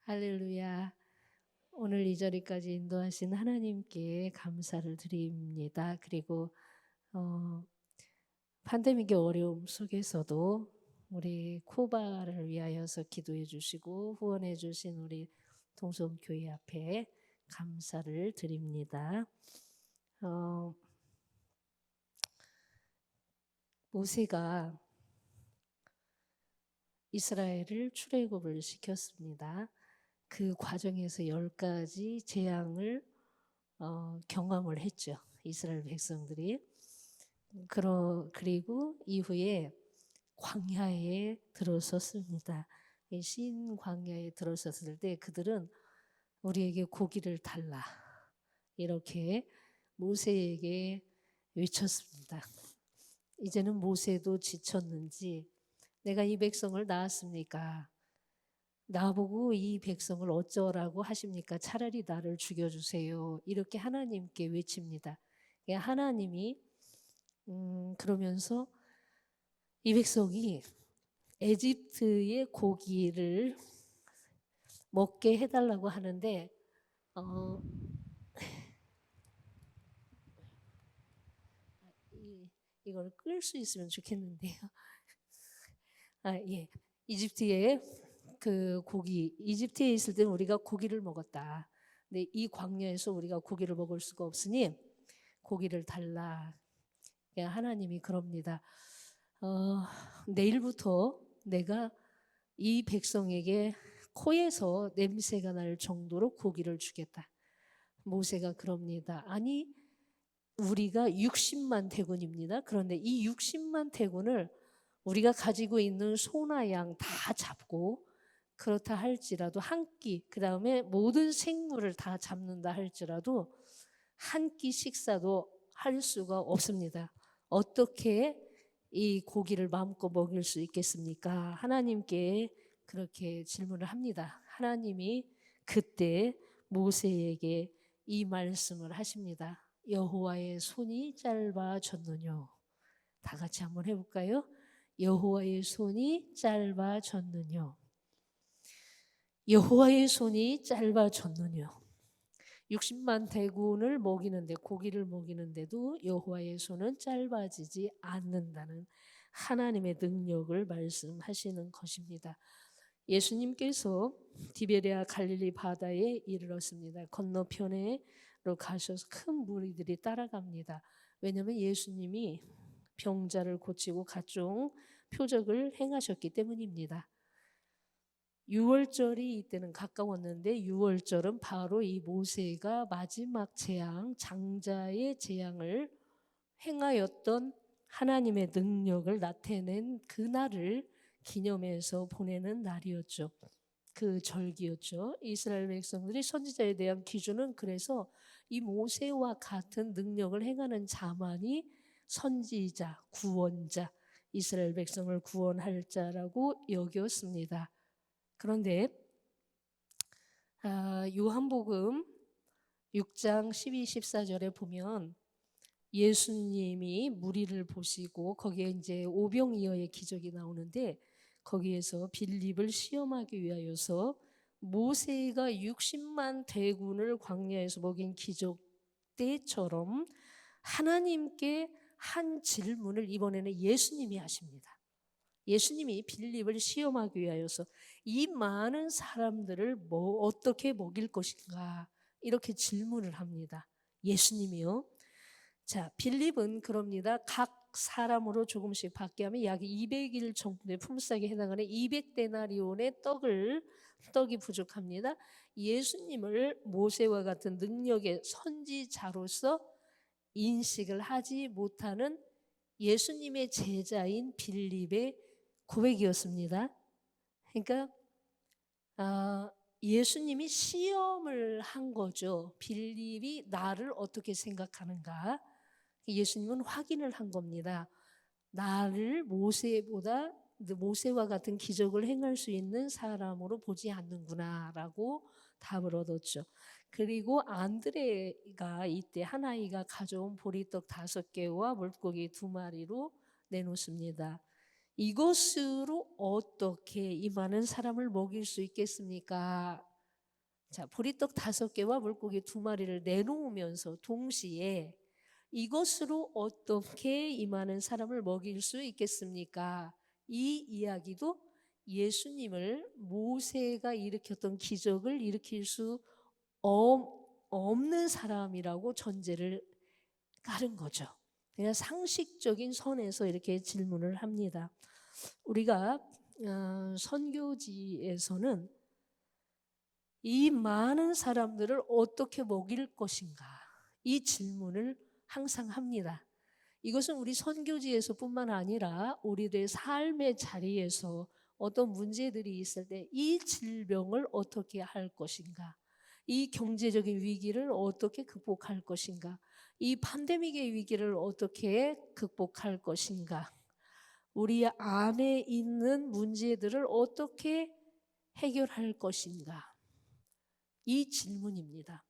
할렐루야. 오늘 이 자리까지 인도하신 하나님께 감사를 드립니다. 그리고 어, 팬데믹의 어려움 속에서도 우리 쿠바를 위하여서 기도해 주시고 후원해 주신 우리 동성교회 앞에 감사를 드립니다. 어, 모세가 이스라엘을 출애굽을 시켰습니다. 그 과정에서 10가지 재앙을 경험을 했죠. 이스라엘 백성들이. 그리고 이후에 광야에 들어섰습니다. 신 광야에 들어섰을 때 그들은 우리에게 고기를 달라 이렇게 모세에게 외쳤습니다. 이제는 모세도 지쳤는지 내가 이 백성을 낳았습니까? 나보고 이 백성을 어쩌라고 하십니까? 차라리 나를 죽여주세요. 이렇게 하나님께 외칩니다. 하나님이 그러면서 이 백성이 에집트의 고기를 먹게 해달라고 하는데 이걸 끌 수 있으면 좋겠는데요. 예. 이집트의 그 고기, 이집트에 있을 때는 우리가 고기를 먹었다. 근데 이 광야에서 우리가 고기를 먹을 수가 없으니 고기를 달라. 하나님이 그럽니다. 내일부터 내가 이 백성에게 코에서 냄새가 날 정도로 고기를 주겠다. 모세가 그럽니다. 아니 우리가 60만 대군입니다. 그런데 이 60만 대군을 우리가 가지고 있는 소나 양 다 잡고 그렇다 할지라도 한 끼, 그 다음에 모든 생물을 다 잡는다 할지라도 한 끼 식사도 할 수가 없습니다. 어떻게 이 고기를 마음껏 먹일 수 있겠습니까? 하나님께 그렇게 질문을 합니다. 하나님이 그때 모세에게 이 말씀을 하십니다. 여호와의 손이 짧아졌느뇨. 다 같이 한번 해볼까요? 여호와의 손이 짧아졌느뇨. 여호와의 손이 짧아졌느뇨. 60만 대군을 먹이는데 고기를 먹이는데도 여호와의 손은 짧아지지 않는다는 하나님의 능력을 말씀하시는 것입니다. 예수님께서 디베레아 갈릴리 바다에 이르렀습니다. 건너편으로 가셔서 큰 무리들이 따라갑니다. 왜냐하면 예수님이 병자를 고치고 각종 표적을 행하셨기 때문입니다. 유월절이 이때는 가까웠는데 유월절은 바로 이 모세가 마지막 재앙, 장자의 재앙을 행하였던 하나님의 능력을 나타낸 그날을 기념해서 보내는 날이었죠. 그 절기였죠. 이스라엘 백성들이 선지자에 대한 기준은 그래서 이 모세와 같은 능력을 행하는 자만이 선지자, 구원자, 이스라엘 백성을 구원할 자라고 여겼습니다. 그런데 요한복음 6장 12, 14절에 보면 예수님이 무리를 보시고 거기에 이제 오병이어의 기적이 나오는데 거기에서 빌립을 시험하기 위하여서 모세가 60만 대군을 광야에서 먹인 기적 때처럼 하나님께 한 질문을 이번에는 예수님이 하십니다. 예수님이 빌립을 시험하기 위하여서 이 많은 사람들을 어떻게 먹일 것인가 이렇게 질문을 합니다. 예수님이요. 자, 빌립은 그럽니다. 각 사람으로 조금씩 받게 하면 약 200일 정도의 품삯에 해당하는 200데나리온의 떡이 부족합니다. 예수님을 모세와 같은 능력의 선지자로서 인식을 하지 못하는 예수님의 제자인 빌립의 고백이었습니다. 그러니까 예수님이 시험을 한 거죠. 빌립이 나를 어떻게 생각하는가. 예수님은 확인을 한 겁니다. 나를 모세와 같은 기적을 행할 수 있는 사람으로 보지 않는구나 라고 답을 얻었죠. 그리고 안드레가 이때 한 아이가 가져온 보리떡 5개와 물고기 2마리로 내놓습니다. 이것으로 어떻게 이 많은 사람을 먹일 수 있겠습니까? 자, 보리떡 5개와 물고기 2마리를 내놓으면서 동시에 이것으로 어떻게 이 많은 사람을 먹일 수 있겠습니까? 이 이야기도 예수님을 모세가 일으켰던 기적을 일으킬 수 없는 사람이라고 전제를 깔은 거죠. 그냥 상식적인 선에서 이렇게 질문을 합니다. 우리가 선교지에서는 이 많은 사람들을 어떻게 먹일 것인가, 이 질문을 항상 합니다. 이것은 우리 선교지에서뿐만 아니라 우리들의 삶의 자리에서 어떤 문제들이 있을 때 이 질병을 어떻게 할 것인가, 이 경제적인 위기를 어떻게 극복할 것인가, 이 팬데믹의 위기를 어떻게 극복할 것인가, 우리 안에 있는 문제들을 어떻게 해결할 것인가, 이 질문입니다.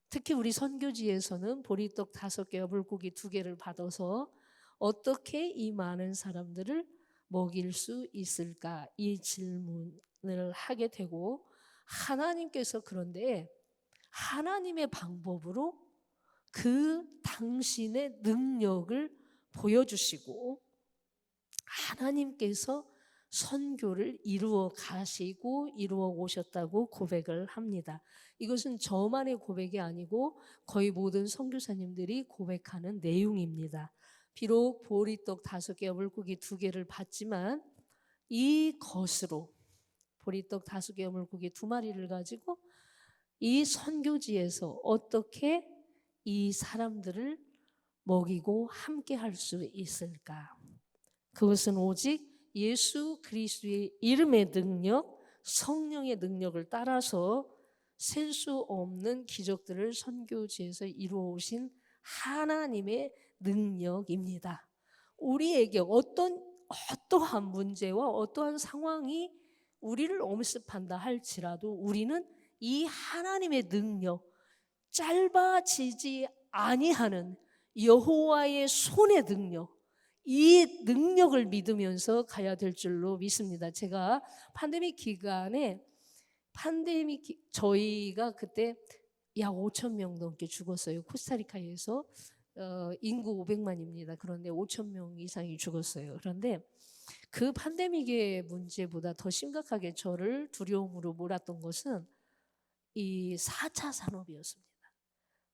특히 우리 선교지에서는 보리떡 5개와 물고기 2개를 받아서 어떻게 이 많은 사람들을 먹일 수 있을까, 이 질문을 하게 되고, 하나님께서 그런데 하나님의 방법으로 그 당신의 능력을 보여주시고 하나님께서 선교를 이루어 가시고 이루어 오셨다고 고백을 합니다. 이것은 저만의 고백이 아니고 거의 모든 선교사님들이 고백하는 내용입니다. 비록 보리떡 5개와 물고기 2개를 받지만 이것으로, 보리떡 5개와 물고기 2마리를 가지고 이 선교지에서 어떻게 이 사람들을 먹이고 함께 할 수 있을까? 그것은 오직 예수 그리스도의 이름의 능력, 성령의 능력을 따라서 셀 수 없는 기적들을 선교지에서 이루어오신 하나님의 능력입니다. 우리에게 어떠한 문제와 어떠한 상황이 우리를 엄습한다 할지라도 우리는 이 하나님의 능력, 짧아지지 아니하는 여호와의 손의 능력, 이 능력을 믿으면서 가야 될 줄로 믿습니다. 제가 팬데믹 기간에 저희가 그때 약 5천 명 넘게 죽었어요. 코스타리카에서 인구 500만입니다. 그런데 5천 명 이상이 죽었어요. 그런데 그 팬데믹의 문제보다 더 심각하게 저를 두려움으로 몰았던 것은 이 4차 산업이었습니다.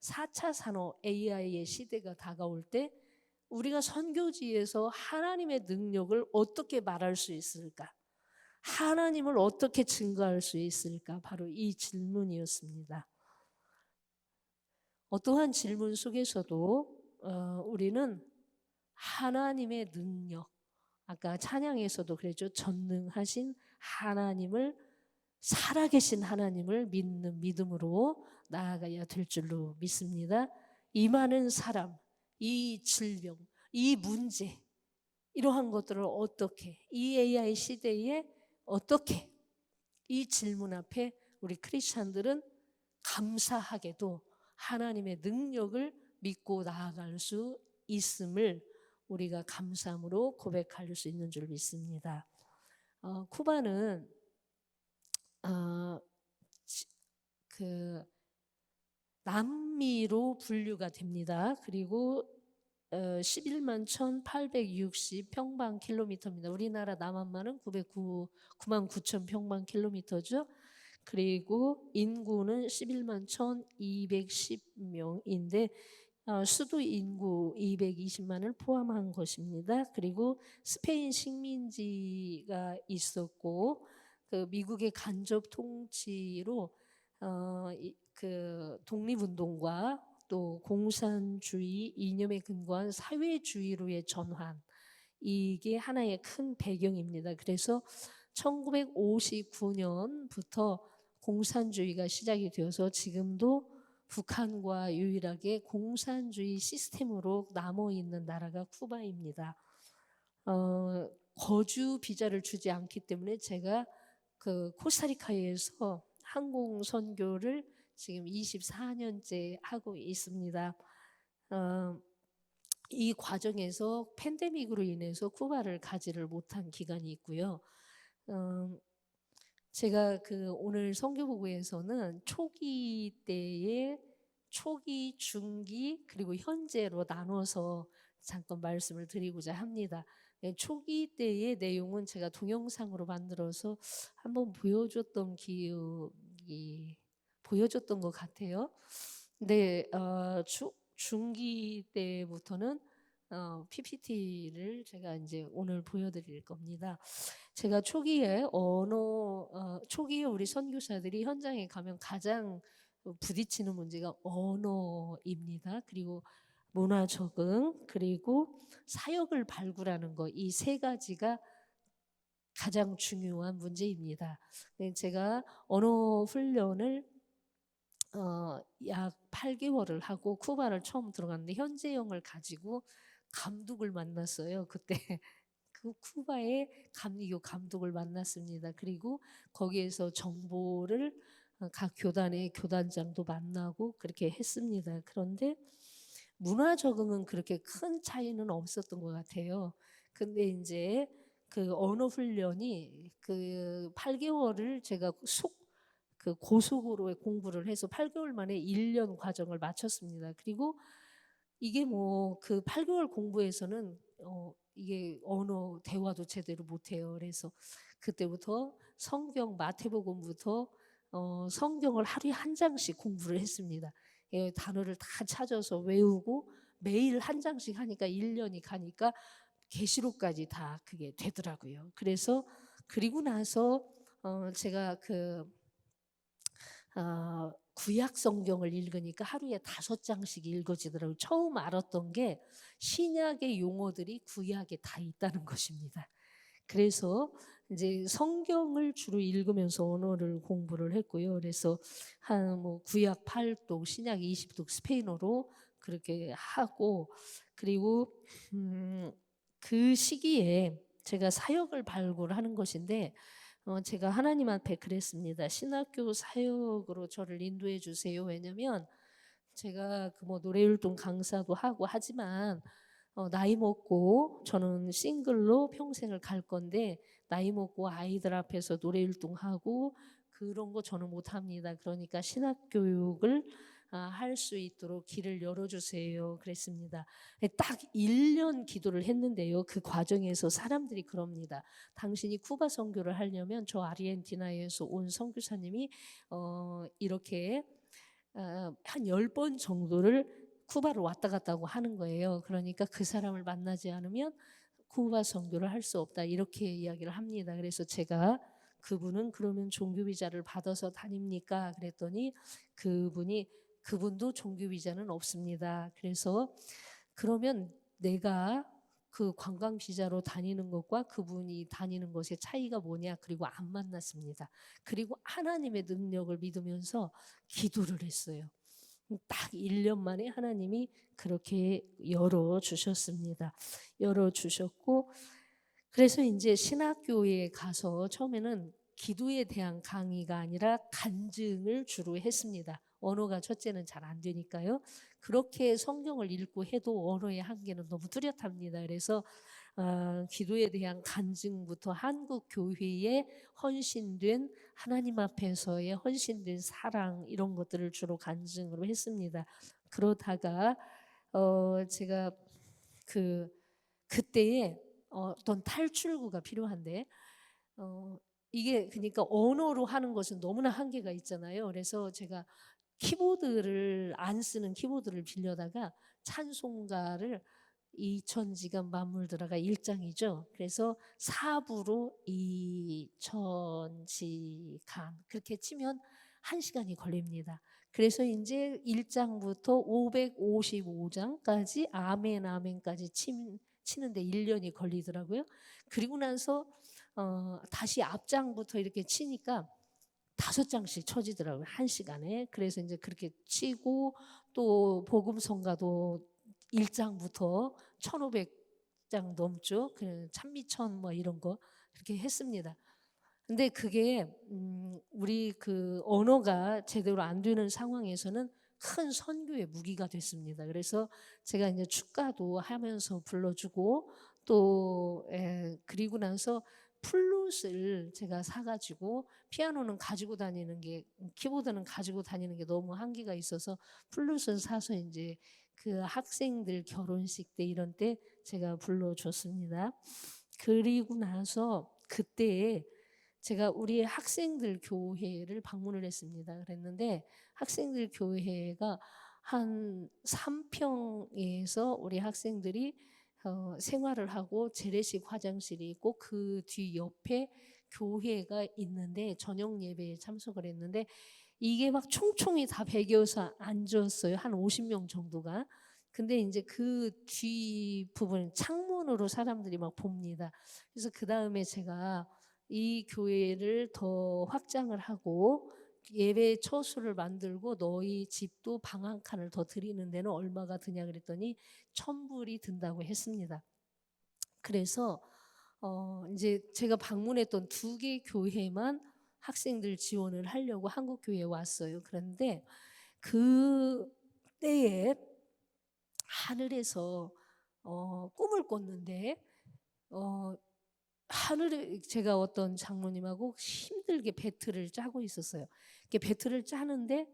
4차 산업 AI의 시대가 다가올 때 우리가 선교지에서 하나님의 능력을 어떻게 말할 수 있을까? 하나님을 어떻게 증거할 수 있을까? 바로 이 질문이었습니다. 어떠한 질문 속에서도 우리는 하나님의 능력, 아까 찬양에서도 그랬죠. 전능하신 하나님을, 살아계신 하나님을 믿는 믿음으로 나아가야 될 줄로 믿습니다. 이 많은 사람, 이 질병, 이 문제, 이러한 것들을 어떻게, 이 AI 시대에 어떻게, 이 질문 앞에 우리 크리스찬들은 감사하게도 하나님의 능력을 믿고 나아갈 수 있음을 우리가 감사함으로 고백할 수 있는 줄 믿습니다. 쿠바는 남미로 분류가 됩니다. 그리고 11만 1,860 평방킬로미터입니다. 우리나라 남한만은 9만 9천 평방킬로미터죠. 그리고 인구는 11만 1,210명인데 수도 인구 220만을 포함한 것입니다. 그리고 스페인 식민지가 있었고 그 미국의 간접 통치로 그 독립운동과 또 공산주의 이념에 근거한 사회주의로의 전환, 이게 하나의 큰 배경입니다. 그래서 1959년부터 공산주의가 시작이 되어서 지금도 북한과 유일하게 공산주의 시스템으로 남아있는 나라가 쿠바입니다. 거주 비자를 주지 않기 때문에 제가 그 코스타리카에서 항공 선교를 지금 24년째 하고 있습니다. 이 과정에서 팬데믹으로 인해서 쿠바를 가지를 못한 기간이 있고요. 음, 제가 그 오늘 선교보고에서는 초기 때의 초기, 중기, 그리고 현재로 나눠서 잠깐 말씀을 드리고자 합니다. 네, 초기 때의 내용은 제가 동영상으로 만들어서 한번 보여줬던 것 같아요. 근데 중기 때부터는 PPT를 제가 이제 오늘 보여드릴 겁니다. 제가 초기에 우리 선교사들이 현장에 가면 가장 부딪히는 문제가 언어입니다. 그리고 문화 적응, 그리고 사역을 발굴하는 거, 이 세 가지가 가장 중요한 문제입니다. 제가 언어 훈련을 약 8개월을 하고 쿠바를 처음 들어갔는데 현재형을 가지고 감독을 만났어요. 그때 그 쿠바의 감리교 감독을 만났습니다. 그리고 거기에서 정보를 각 교단의 교단장도 만나고 그렇게 했습니다. 그런데 문화 적응은 그렇게 큰 차이는 없었던 것 같아요. 근데 이제 그 언어 훈련이 그 8개월을 제가 그 고속으로 공부를 해서 8개월 만에 1년 과정을 마쳤습니다. 그리고 이게 뭐 그 8개월 공부에서는 이게 언어 대화도 제대로 못해요. 그래서 그때부터 성경 마태복음부터 성경을 하루에 한 장씩 공부를 했습니다. 단어를 다 찾아서 외우고 매일 한 장씩 하니까 1년이 가니까 계시록까지 다 그게 되더라고요. 그래서 그리고 나서 제가 구약 성경을 읽으니까 하루에 5장씩 읽어지더라고요. 처음 알았던 게 신약의 용어들이 구약에 다 있다는 것입니다. 그래서 이제 성경을 주로 읽으면서 언어를 공부를 했고요. 그래서 한 뭐 구약 8독, 신약 20독 스페인어로 그렇게 하고, 그리고 그 시기에 제가 사역을 발굴하는 것인데 제가 하나님 앞에 그랬습니다. 신학교 사역으로 저를 인도해 주세요. 왜냐면 제가 그 뭐 노래율동 강사도 하고 하지만 나이 먹고 저는 싱글로 평생을 갈 건데 나이 먹고 아이들 앞에서 노래율동하고 그런 거 저는 못합니다. 그러니까 신학교육을 할 수 있도록 길을 열어주세요. 그랬습니다. 딱 1년 기도를 했는데요. 그 과정에서 사람들이 그럽니다. 당신이 쿠바 선교를 하려면 저 아르헨티나에서 온 선교사님이 이렇게 한 10번 정도를 쿠바를 왔다 갔다 하고 하는 거예요. 그러니까 그 사람을 만나지 않으면 쿠바 선교를 할 수 없다. 이렇게 이야기를 합니다. 그래서 제가 그분은 그러면 종교 비자를 받아서 다닙니까? 그랬더니 그분도 종교 비자는 없습니다. 그래서 그러면 내가 그 관광 비자로 다니는 것과 그분이 다니는 것의 차이가 뭐냐? 그리고 안 만났습니다. 그리고 하나님의 능력을 믿으면서 기도를 했어요. 딱 1년 만에 하나님이 그렇게 열어주셨습니다. 열어주셨고, 그래서 이제 신학교에 가서 처음에는 기도에 대한 강의가 아니라 간증을 주로 했습니다. 언어가 첫째는 잘 안 되니까요. 그렇게 성경을 읽고 해도 언어의 한계는 너무 뚜렷합니다. 그래서 기도에 대한 간증부터 한국 교회에 헌신된 하나님 앞에서의 헌신된 사랑 이런 것들을 주로 간증으로 했습니다. 그러다가 제가 그때에 어떤 탈출구가 필요한데 이게 그러니까 언어로 하는 것은 너무나 한계가 있잖아요. 그래서 제가 키보드를 안 쓰는 키보드를 빌려다가 찬송가를 이천지간 만물들어가 1장이죠. 그래서 4부로 이천지간 그렇게 치면 1시간이 걸립니다. 그래서 이제 1장부터 555장까지 아멘 아멘까지 치는데 1년이 걸리더라고요. 그리고 나서 다시 앞장부터 이렇게 치니까 5장씩 쳐지더라고요. 1시간에. 그래서 이제 그렇게 치고 또 복음성가도 1장부터 1500장 넘죠. 그 찬미천 뭐 이런 거 그렇게 했습니다. 근데 그게 우리 그 언어가 제대로 안 되는 상황에서는 큰 선교의 무기가 됐습니다. 그래서 제가 이제 축가도 하면서 불러주고 또 그리고 나서 플룻을 제가 사가지고 피아노는 가지고 다니는 게 키보드는 가지고 다니는 게 너무 한계가 있어서 플룻을 사서 이제 그 학생들 결혼식 때 이런 때 제가 불러줬습니다. 그리고 나서 그때 제가 우리 학생들 교회를 방문을 했습니다. 그랬는데 학생들 교회가 한 3평에서 우리 학생들이 생활을 하고 재래식 화장실이 있고 그 뒤 옆에 교회가 있는데 저녁 예배에 참석을 했는데 이게 막 총총이 다 배겨서 앉았어요. 한 50명 정도가. 근데 이제 그 뒤 부분 창문으로 사람들이 막 봅니다. 그래서 그 다음에 제가 이 교회를 더 확장을 하고 예배 처소를 만들고 너희 집도 방 한 칸을 더 드리는 데는 얼마가 드냐 그랬더니 1,000불이 든다고 했습니다. 그래서 이제 제가 방문했던 2개 교회만 학생들 지원을 하려고 한국교회에 왔어요. 그런데 그 때에 하늘에서 꿈을 꿨는데 하늘에 제가 어떤 장로님하고 힘들게 배틀을 짜고 있었어요. 이렇게 배틀을 짜는데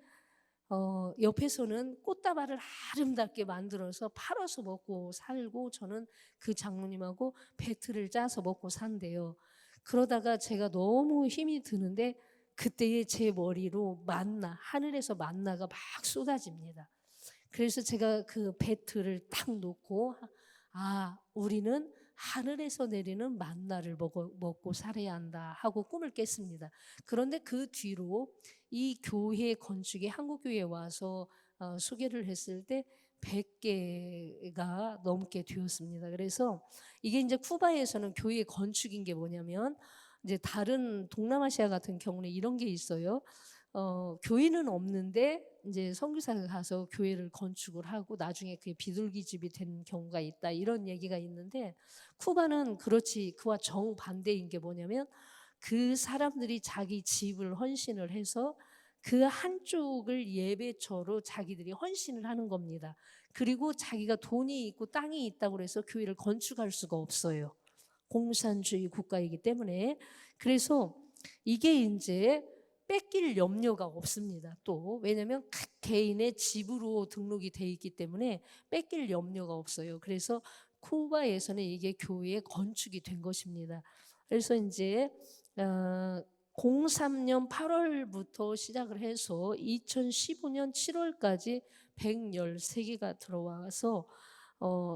옆에서는 꽃다발을 아름답게 만들어서 팔아서 먹고 살고 저는 그 장로님하고 배틀을 짜서 먹고 산대요. 그러다가 제가 너무 힘이 드는데 그때에 제 머리로 하늘에서 만나가 막 쏟아집니다. 그래서 제가 그 배틀을 딱 놓고 우리는 하늘에서 내리는 만나를 먹고 살아야 한다 하고 꿈을 깼습니다. 그런데 그 뒤로 이 교회 건축에 한국교회에 와서 소개를 했을 때 100개가 넘게 되었습니다. 그래서 이게 이제 쿠바에서는 교회 건축인 게 뭐냐면 이제 다른 동남아시아 같은 경우는 이런 게 있어요. 교회는 없는데 이제 선교사가 가서 교회를 건축을 하고 나중에 그게 비둘기집이 된 경우가 있다 이런 얘기가 있는데 쿠바는 그렇지 그와 정반대인 게 뭐냐면 그 사람들이 자기 집을 헌신을 해서 그 한쪽을 예배처로 자기들이 헌신을 하는 겁니다. 그리고 자기가 돈이 있고 땅이 있다고 해서 교회를 건축할 수가 없어요. 공산주의 국가이기 때문에. 그래서 이게 이제 뺏길 염려가 없습니다. 또 왜냐하면 각 개인의 집으로 등록이 돼 있기 때문에 뺏길 염려가 없어요. 그래서 쿠바에서는 이게 교회의 건축이 된 것입니다. 그래서 이제 03년 8월부터 시작을 해서 2015년 7월까지 113개가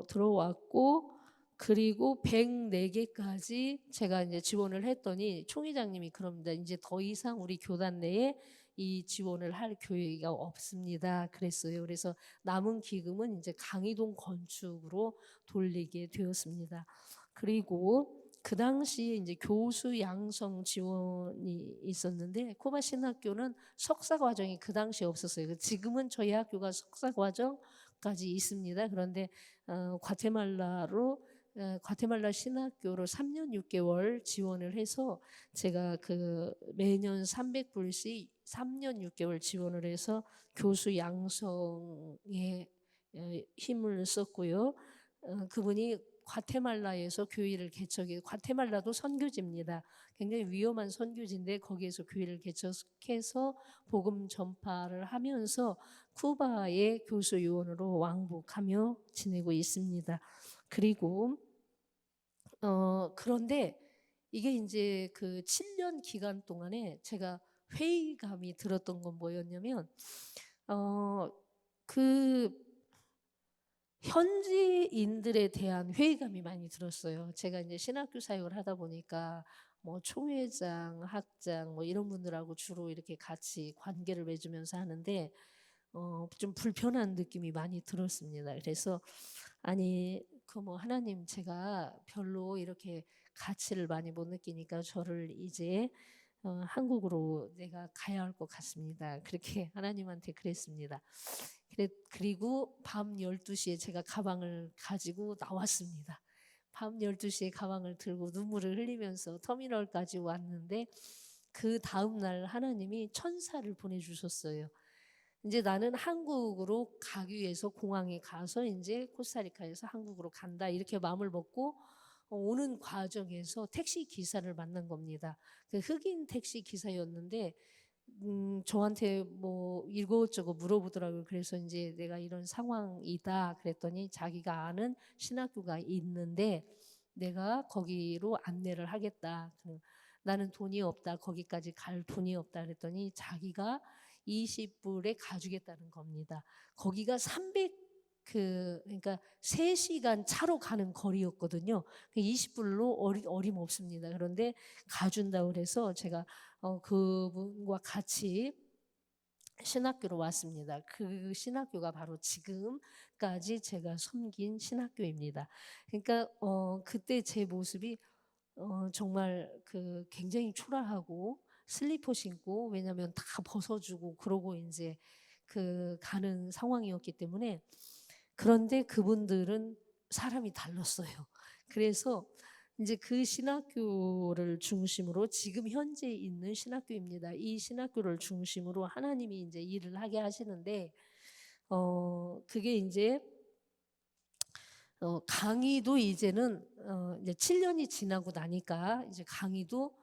들어왔고 그리고 104개까지 제가 이제 지원을 했더니 총회장님이 그럽니다. 이제 더 이상 우리 교단 내에 이 지원을 할 교회가 없습니다. 그랬어요. 그래서 남은 기금은 이제 강의동 건축으로 돌리게 되었습니다. 그리고 그 당시에 이제 교수 양성 지원이 있었는데 쿠바 신학교는 석사 과정이 그 당시에 없었어요. 지금은 저희 학교가 석사 과정까지 있습니다. 그런데 과테말라 신학교로 3년 6개월 지원을 해서 제가 그 매년 300불씩 3년 6개월 지원을 해서 교수 양성에 힘을 썼고요. 그분이 과테말라에서 교회를 개척해 과테말라도 선교지입니다. 굉장히 위험한 선교지인데 거기에서 교회를 개척해서 복음 전파를 하면서 쿠바의 교수 요원으로 왕복하며 지내고 있습니다. 그리고 그런데 이게 이제 그 7년 기간 동안에 제가 회의감이 들었던 건 뭐였냐면 그 현지인들에 대한 회의감이 많이 들었어요. 제가 이제 신학교 사역을 하다 보니까 뭐 총회장, 학장 뭐 이런 분들하고 주로 이렇게 같이 관계를 맺으면서 하는데 좀 불편한 느낌이 많이 들었습니다. 그래서 아니 그 뭐 하나님 제가 별로 이렇게 가치를 많이 못 느끼니까 저를 이제 한국으로 내가 가야 할 것 같습니다. 그렇게 하나님한테 그랬습니다. 그리고 밤 12시에 제가 가방을 가지고 나왔습니다. 밤 12시에 가방을 들고 눈물을 흘리면서 터미널까지 왔는데 그 다음 날 하나님이 천사를 보내주셨어요. 이제 나는 한국으로 가기 위해서 공항에 가서 이제 코스타리카에서 한국으로 간다 이렇게 마음을 먹고 오는 과정에서 택시 기사를 만난 겁니다. 그 흑인 택시 기사였는데 저한테 뭐 이것저것 물어보더라고요. 그래서 이제 내가 이런 상황이다 그랬더니 자기가 아는 신학교가 있는데 내가 거기로 안내를 하겠다. 나는 돈이 없다. 거기까지 갈 돈이 없다 그랬더니 자기가 20불에 가주겠다는 겁니다. 거기가 300 그러니까 3시간 차로 가는 거리였거든요. 20불로 어림없습니다. 그런데 가준다고 그래서 제가 그분과 같이 신학교로 왔습니다. 그 신학교가 바로 지금까지 제가 섬긴 신학교입니다. 그러니까 그때 제 모습이 정말 굉장히 초라하고 슬리퍼 신고 왜냐하면 다 벗어주고 그러고 이제 가는 상황이었기 때문에 그런데 그분들은 사람이 달랐어요. 그래서 이제 그 신학교를 중심으로 지금 현재 있는 신학교입니다. 이 신학교를 중심으로 하나님이 이제 일을 하게 하시는데 그게 이제 강의도 이제는 이제 7년이 지나고 나니까 이제 강의도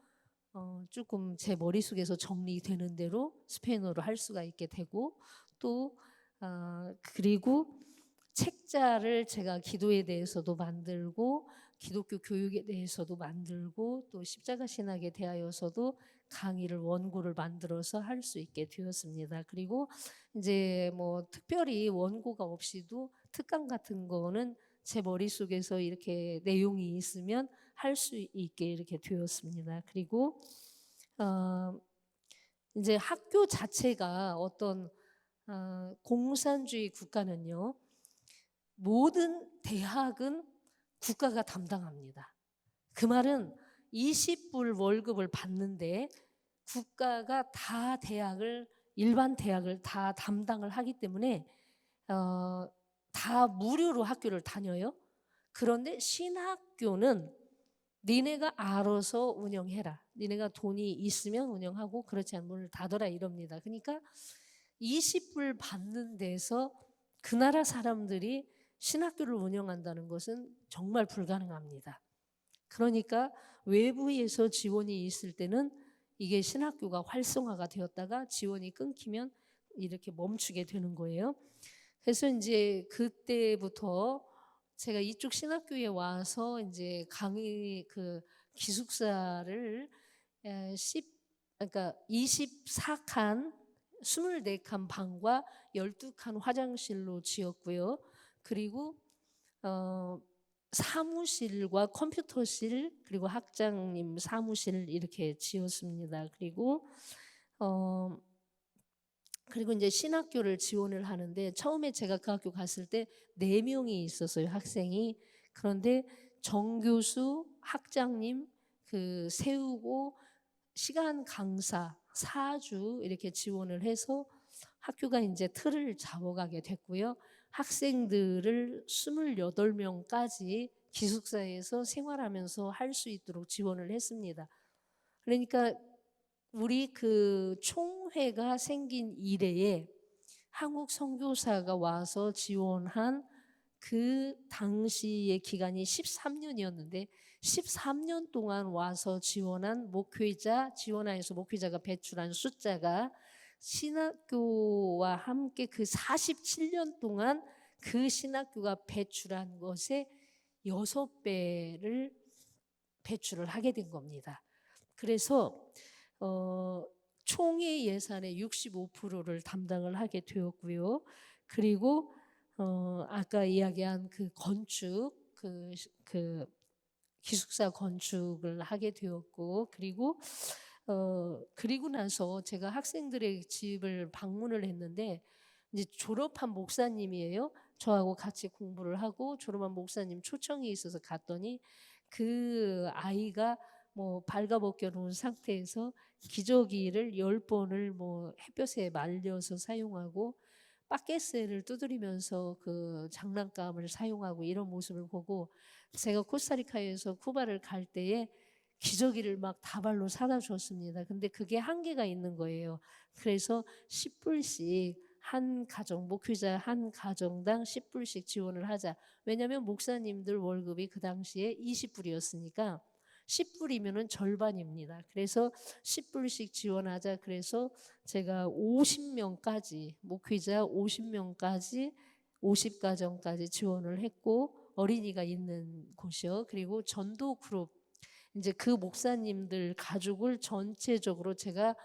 조금 제 머릿속에서 정리되는 대로 스페인어로 할 수가 있게 되고 또 그리고 책자를 제가 기도에 대해서도 만들고 기독교 교육에 대해서도 만들고 또 십자가 신학에 대하여서도 강의를 원고를 만들어서 할 수 있게 되었습니다. 그리고 이제 뭐 특별히 원고가 없이도 특강 같은 거는 제 머릿속에서 이렇게 내용이 있으면 할 수 있게 이렇게 되었습니다. 그리고 이제 학교 자체가 어떤 공산주의 국가는요. 모든 대학은 국가가 담당합니다. 그 말은 20불 월급을 받는데 국가가 다 일반 대학을 다 담당을 하기 때문에 다 무료로 학교를 다녀요. 그런데 신학교는 니네가 알아서 운영해라. 니네가 돈이 있으면 운영하고 그렇지 않으면 문을 닫아라 이럽니다. 그러니까 20불 받는 데서 그 나라 사람들이 신학교를 운영한다는 것은 정말 불가능합니다. 그러니까 외부에서 지원이 있을 때는 이게 신학교가 활성화가 되었다가 지원이 끊기면 이렇게 멈추게 되는 거예요. 그래서 이제 그때부터 제가 이쪽 신학교에 와서 이제 강의 기숙사를 그러니까 24칸 24칸 방과 12칸 화장실로 지었고요. 그리고 사무실과 컴퓨터실 그리고 학장님 사무실 이렇게 지었습니다. 그리고 이제 신학교를 지원을 하는데 처음에 제가 그 학교 갔을 때 4명이 있었어요, 학생이. 그런데 정교수, 학장님 세우고 시간 강사 4주 이렇게 지원을 해서 학교가 이제 틀을 잡아가게 됐고요. 학생들을 28명까지 기숙사에서 생활하면서 할 수 있도록 지원을 했습니다. 그러니까 우리 총회가 생긴 이래에 한국 선교사가 와서 지원한 그 당시의 기간이 13년이었는데 13년 동안 와서 지원한 지원하여서 목회자가 배출한 숫자가 신학교와 함께 그 47년 동안 그 신학교가 배출한 것의 6배를 배출을 하게 된 겁니다. 그래서 총회 예산의 65%를 담당을 하게 되었고요. 그리고 아까 이야기한 건축, 기숙사 건축을 하게 되었고, 그리고 나서 제가 학생들의 집을 방문을 했는데 이제 졸업한 목사님이에요. 저하고 같이 공부를 하고 졸업한 목사님 초청이 있어서 갔더니 그 아이가 뭐 발가벗겨놓은 상태에서 기저귀를 10번을 뭐 햇볕에 말려서 사용하고 바게스를 두드리면서 장난감을 사용하고 이런 모습을 보고 제가 코스타리카에서 쿠바를 갈 때에 기저귀를 막 다발로 사다 줬습니다. 근데 그게 한계가 있는 거예요. 그래서 10불씩 한 가정, 목회자 한 가정당 10불씩 지원을 하자. 왜냐하면 목사님들 월급이 그 당시에 20불이었으니까 10불이면은 절반입니다. 그래서 10불씩 지원하자. 그래서 제가 50명까지, 목회자 50명까지 50가정까지 지원을 했고, 어린이가 있는 곳이요. 그리고 전도 그룹, 이제 그 목사님들 가족을 전체적으로 제가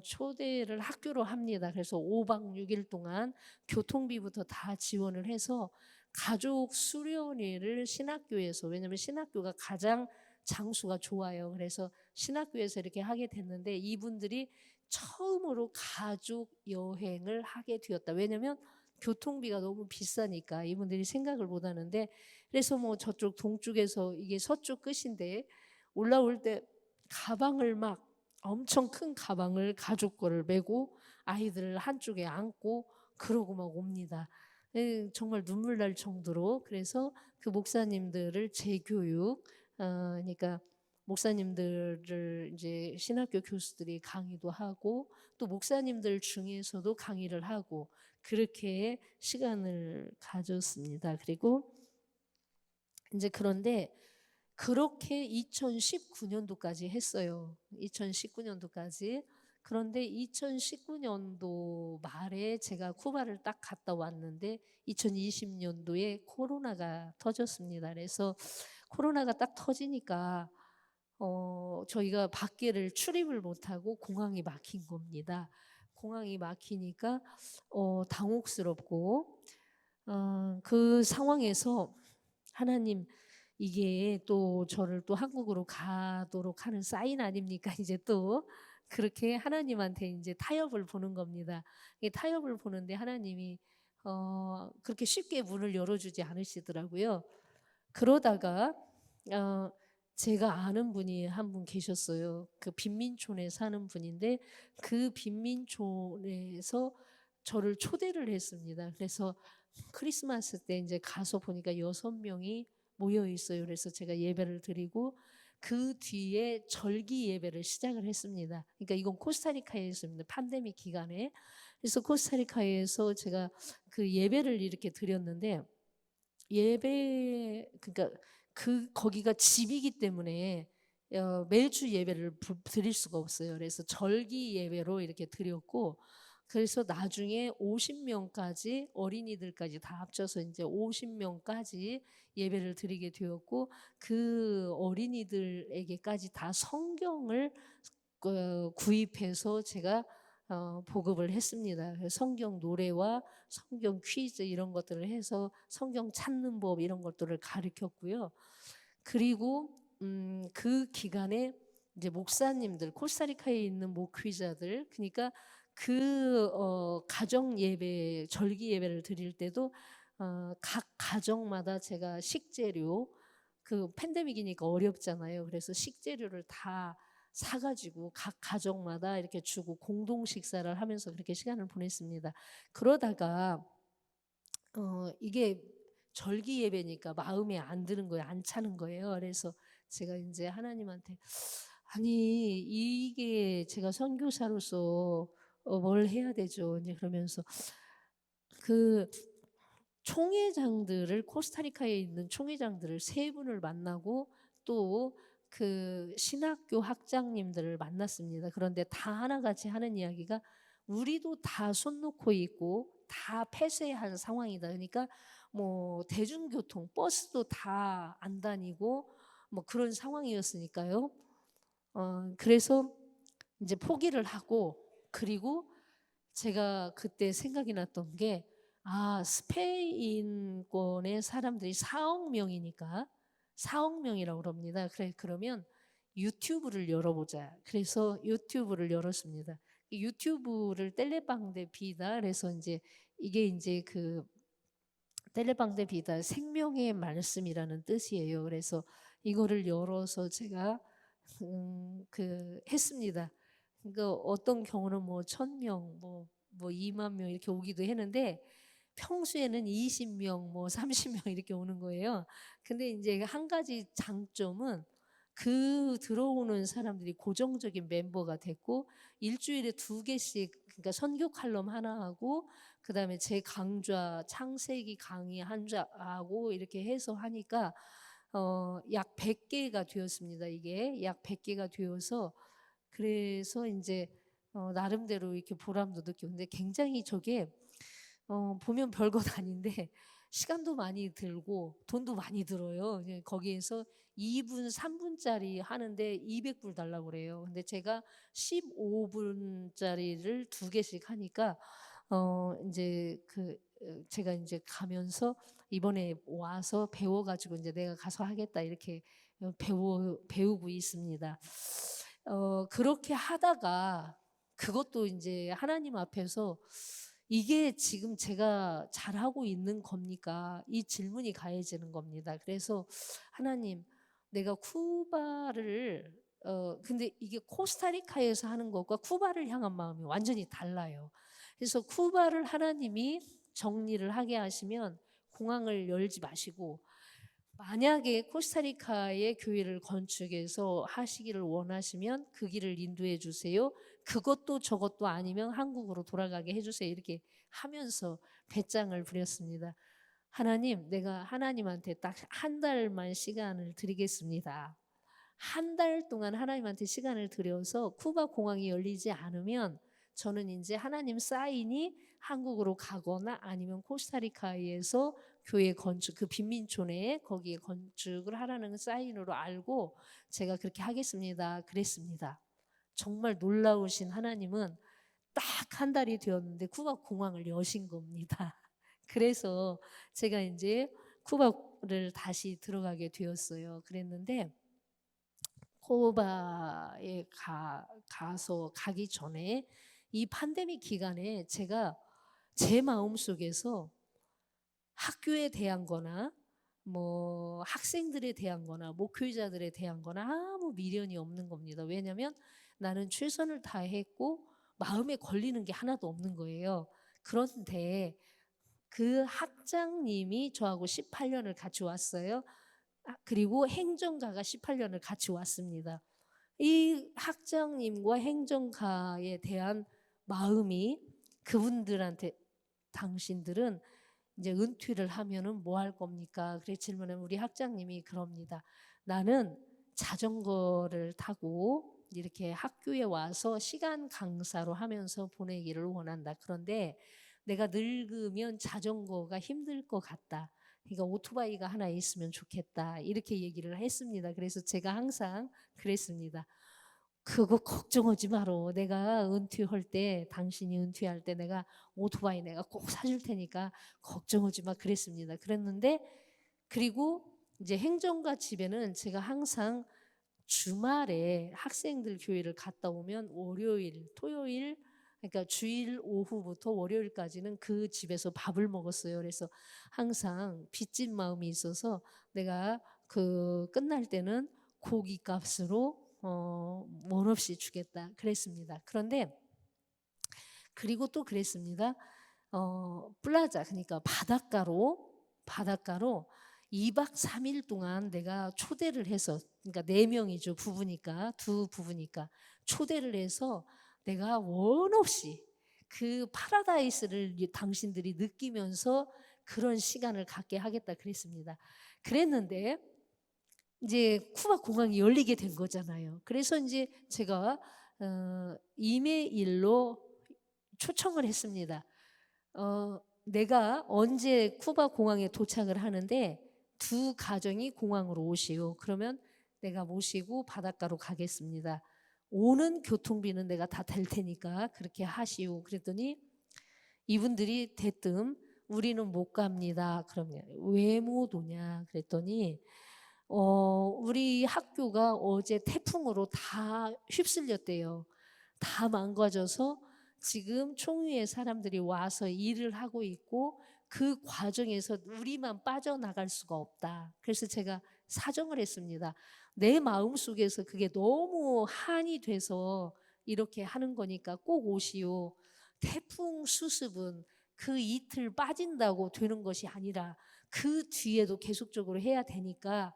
초대를 학교로 합니다. 그래서 5박 6일 동안 교통비부터 다 지원을 해서 가족 수련회를 신학교에서, 왜냐하면 신학교가 가장 장수가 좋아요. 그래서 신학교에서 이렇게 하게 됐는데 이분들이 처음으로 가족 여행을 하게 되었다. 왜냐하면 교통비가 너무 비싸니까 이분들이 생각을 못 하는데, 그래서 뭐 저쪽 동쪽에서, 이게 서쪽 끝인데 올라올 때 가방을 막, 엄청 큰 가방을 가족 거를 메고 아이들을 한쪽에 안고 그러고 막 옵니다. 정말 눈물 날 정도로. 그래서 그 목사님들을 재교육, 그러니까 목사님들을 이제 신학교 교수들이 강의도 하고 또 목사님들 중에서도 강의를 하고 그렇게 시간을 가졌습니다. 그리고 이제 그런데 그렇게 2019년도까지 했어요. 2019년도까지. 그런데 2019년도 말에 제가 쿠바를 딱 갔다 왔는데 2020년도에 코로나가 터졌습니다. 그래서 코로나가 딱 터지니까 저희가 밖에를 출입을 못하고 공항이 막힌 겁니다. 공항이 막히니까 당혹스럽고 그 상황에서 하나님, 이게 또 저를 또 한국으로 가도록 하는 사인 아닙니까? 이제 또 그렇게 하나님한테 이제 타협을 보는 겁니다. 이 타협을 보는데 하나님이 그렇게 쉽게 문을 열어주지 않으시더라고요. 그러다가 제가 아는 분이 한 분 계셨어요. 그 빈민촌에 사는 분인데 그 빈민촌에서 저를 초대를 했습니다. 그래서 크리스마스 때 이제 가서 보니까 6명이 모여 있어요. 그래서 제가 예배를 드리고 그 뒤에 절기 예배를 시작을 했습니다. 그러니까 이건 코스타리카에서입니다. 팬데믹 기간에. 그래서 코스타리카에서 제가 그 예배를 이렇게 드렸는데, 그러니까 거기가 집이기 때문에 매주 예배를 드릴 수가 없어요. 그래서 절기 예배로 이렇게 드렸고, 그래서 나중에 50명까지, 어린이들까지 다 합쳐서 이제 50명까지 예배를 드리게 되었고, 그 어린이들에게까지 다 성경을 구입해서 제가 보급을 했습니다. 성경 노래와 성경 퀴즈 이런 것들을 해서 성경 찾는 법 이런 것들을 가르쳤고요. 그리고 그 기간에 이제 목사님들, 코스타리카에 있는 목회자들, 그러니까 그 가정 예배, 절기 예배를 드릴 때도 각 가정마다 제가 식재료, 그 팬데믹이니까 어렵잖아요. 그래서 식재료를 다 사가지고 각 가정마다 이렇게 주고 공동 식사를 하면서 그렇게 시간을 보냈습니다. 그러다가 이게 절기 예배니까 마음에 안 드는 거예요. 안 차는 거예요. 그래서 제가 이제 하나님한테, 아니 이게 제가 선교사로서 뭘 해야 되죠? 이제 그러면서 그 총회장들을, 코스타리카에 있는 총회장들을 세 분을 만나고 또 그 신학교 학장님들을 만났습니다. 그런데 다 하나같이 하는 이야기가 우리도 다 손 놓고 있고 다 폐쇄한 상황이다. 그러니까 뭐 대중교통, 버스도 다 안 다니고 뭐 그런 상황이었으니까요. 그래서 이제 포기를 하고, 그리고 제가 그때 생각이 났던 게, 스페인권의 사람들이 4억 명이니까 4억 명이라고 그럽니다. 그러면 유튜브를 열어보자. 그래서 유튜브를 열었습니다. 유튜브를 텔레방데 비다. 그래서 이제 이게 이제 그 텔레방데 비다, 생명의 말씀이라는 뜻이에요. 그래서 이거를 열어서 제가 했습니다. 그러니까 어떤 경우는 뭐 1,000명, 뭐 2만 명 이렇게 오기도 했는데 평소에는 20명, 뭐 30명 이렇게 오는 거예요. 근데 이제 한 가지 장점은 그 들어오는 사람들이 고정적인 멤버가 됐고 일주일에 2개씩 그러니까 선교 칼럼 하나 하고 그다음에 제 강좌 창세기 강의 한 자하고 이렇게 해서 하니까 약 100개가 되었습니다. 이게 약 100개가 되어서 그래서 이제 나름대로 이렇게 보람도 느끼고 근데 굉장히 저게 보면 별것 아닌데 시간도 많이 들고 돈도 많이 들어요. 거기에서 2분, 3분짜리 하는데 200불 달라고 그래요. 근데 제가 15분짜리를 2개씩 하니까 이제 제가 이제 가면서 이번에 와서 배워가지고 이제 내가 가서 하겠다 이렇게 배우고 있습니다. 그렇게 하다가 그것도 이제 하나님 앞에서 이게 지금 제가 잘하고 있는 겁니까? 이 질문이 가해지는 겁니다. 그래서 하나님, 내가 쿠바를 근데 이게 코스타리카에서 하는 것과 쿠바를 향한 마음이 완전히 달라요. 그래서 쿠바를 하나님이 정리를 하게 하시면 공항을 열지 마시고 만약에 코스타리카의 교회를 건축해서 하시기를 원하시면 그 길을 인도해 주세요. 그것도 저것도 아니면 한국으로 돌아가게 해주세요. 이렇게 하면서 배짱을 부렸습니다. 하나님, 내가 하나님한테 딱 한 달만 시간을 드리겠습니다. 한 달 동안 하나님한테 시간을 들여서 쿠바 공항이 열리지 않으면 저는 이제 하나님 사인이 한국으로 가거나 아니면 코스타리카에서 교회 건축 그 빈민촌에 거기에 건축을 하라는 사인으로 알고 제가 그렇게 하겠습니다. 그랬습니다. 정말 놀라우신 하나님은 딱 한 달이 되었는데 쿠바 공항을 여신 겁니다. 그래서 제가 이제 쿠바를 다시 들어가게 되었어요. 그랬는데 쿠바에 가서 가기 전에 이 팬데믹 기간에 제가 제 마음속에서 학교에 대한 거나 뭐 학생들에 대한 거나 목회자들에 대한 거나 아무 미련이 없는 겁니다. 왜냐하면 나는 최선을 다했고 마음에 걸리는 게 하나도 없는 거예요. 그런데 그 학장님이 저하고 18년을 같이 왔어요. 그리고 행정가가 18년을 같이 왔습니다. 이 학장님과 행정가에 대한 마음이 그분들한테 당신들은 이제 은퇴를 하면은 뭐 할 겁니까? 그래 질문하면 우리 학장님이 그럽니다. 나는 자전거를 타고 이렇게 학교에 와서 시간 강사로 하면서 보내기를 원한다. 그런데 내가 늙으면 자전거가 힘들 것 같다. 그러니까 오토바이가 하나 있으면 좋겠다. 이렇게 얘기를 했습니다. 그래서 제가 항상 그랬습니다. 그거 걱정하지 마라. 내가 은퇴할 때 당신이 은퇴할 때 내가 오토바이 내가 꼭 사줄 테니까 걱정하지 마 그랬습니다. 그랬는데 그리고 이제 행정가 집에는 제가 항상 주말에 학생들 교회를 갔다 오면 월요일, 토요일 그러니까 주일 오후부터 월요일까지는 그 집에서 밥을 먹었어요. 그래서 항상 빚진 마음이 있어서 내가 그 끝날 때는 고기 값으로 원 없이 주겠다 그랬습니다. 그런데 그리고 또 그랬습니다. 플라자 그러니까 바닷가로 2박 3일 동안 내가 초대를 해서 그러니까 4명이죠. 부부니까 두 부부니까 초대를 해서 내가 원 없이 그 파라다이스를 당신들이 느끼면서 그런 시간을 갖게 하겠다 그랬습니다. 그랬는데 이제 쿠바 공항이 열리게 된 거잖아요. 그래서 이제 제가 이메일로 초청을 했습니다. 내가 언제 쿠바 공항에 도착을 하는데 두 가정이 공항으로 오시오. 그러면 내가 모시고 바닷가로 가겠습니다. 오는 교통비는 내가 다 댈 테니까 그렇게 하시오. 그랬더니 이분들이 대뜸 우리는 못 갑니다. 그러면 왜 못 오냐 그랬더니 우리 학교가 어제 태풍으로 다 휩쓸렸대요. 다 망가져서 지금 총회에 사람들이 와서 일을 하고 있고 그 과정에서 우리만 빠져나갈 수가 없다. 그래서 제가 사정을 했습니다. 내 마음속에서 그게 너무 한이 돼서 이렇게 하는 거니까 꼭 오시오. 태풍 수습은 그 이틀 빠진다고 되는 것이 아니라 그 뒤에도 계속적으로 해야 되니까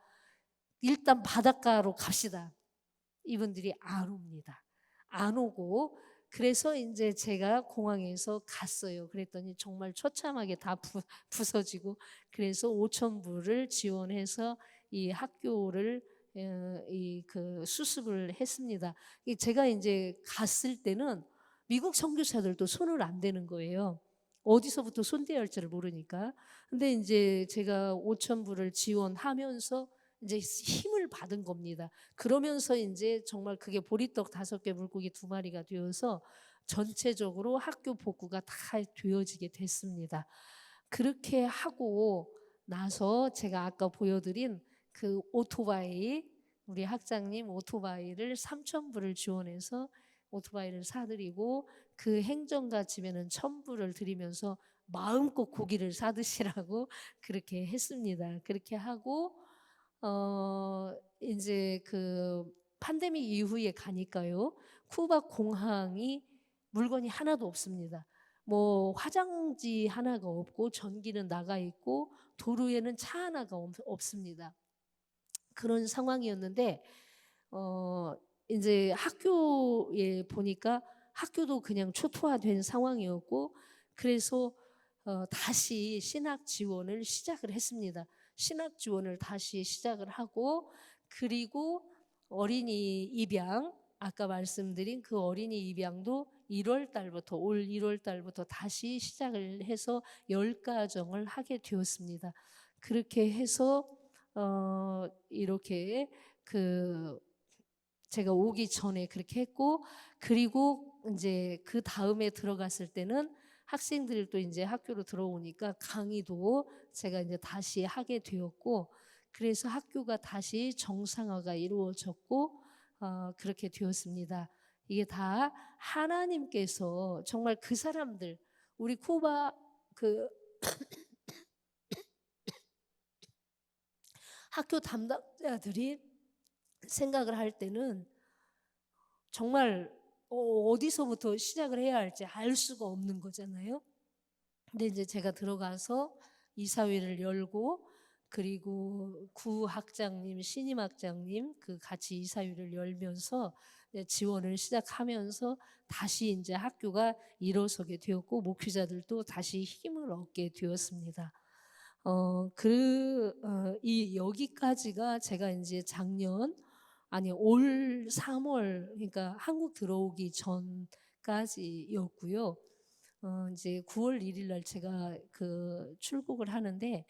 일단 바닷가로 갑시다. 이분들이 안 옵니다. 안 오고 그래서 이제 제가 공항에서 갔어요. 그랬더니 정말 처참하게 다 부서지고 그래서 5천 불을 지원해서 이 학교를 이 그 수습을 했습니다. 제가 이제 갔을 때는 미국 선교사들도 손을 안 대는 거예요. 어디서부터 손대야 할지를 모르니까. 근데 이제 제가 5천 불을 지원하면서 이제 힘을 받은 겁니다. 그러면서 이제 정말 그게 보리떡 5개 물고기 2마리가 되어서 전체적으로 학교 복구가 다 되어지게 됐습니다. 그렇게 하고 나서 제가 아까 보여드린 그 오토바이, 우리 학장님 오토바이를 3천 불을 지원해서 오토바이를 사드리고 그 행정가 집에는 1,000불을 드리면서 마음껏 고기를 사드시라고 그렇게 했습니다. 그렇게 하고 이제 그 팬데믹 이후에 가니까요. 쿠바 공항이 물건이 하나도 없습니다. 뭐 화장지 하나가 없고 전기는 나가 있고 도로에는 차 하나가 없습니다. 그런 상황이었는데 이제 학교에 보니까 학교도 그냥 초토화된 상황이었고 그래서 다시 신학 지원을 시작을 했습니다. 신학 지원을 다시 시작을 하고 그리고 어린이 입양 아까 말씀드린 그 어린이 입양도 1월 달부터 올 1월 달부터 다시 시작을 해서 10가정을 하게 되었습니다. 그렇게 해서 이렇게 그 제가 오기 전에 그렇게 했고 그리고 이제 그 다음에 들어갔을 때는 학생들이 또 이제 학교로 들어오니까 강의도 제가 이제 다시 하게 되었고 그래서 학교가 다시 정상화가 이루어졌고 그렇게 되었습니다. 이게 다 하나님께서 정말 그 사람들 우리 쿠바 그 학교 담당자들이 생각을 할 때는 정말 어디서부터 시작을 해야 할지 알 수가 없는 거잖아요. 근데 이제 제가 들어가서 이사회를 열고 그리고 구학장님, 신임학장님 그 같이 이사회를 열면서 지원을 시작하면서 다시 이제 학교가 일어서게 되었고 목회자들도 다시 힘을 얻게 되었습니다. 이 여기까지가 제가 이제 올 3월 그러니까 한국 들어오기 전까지였고요. 이제 9월 1일 날 제가 그 출국을 하는데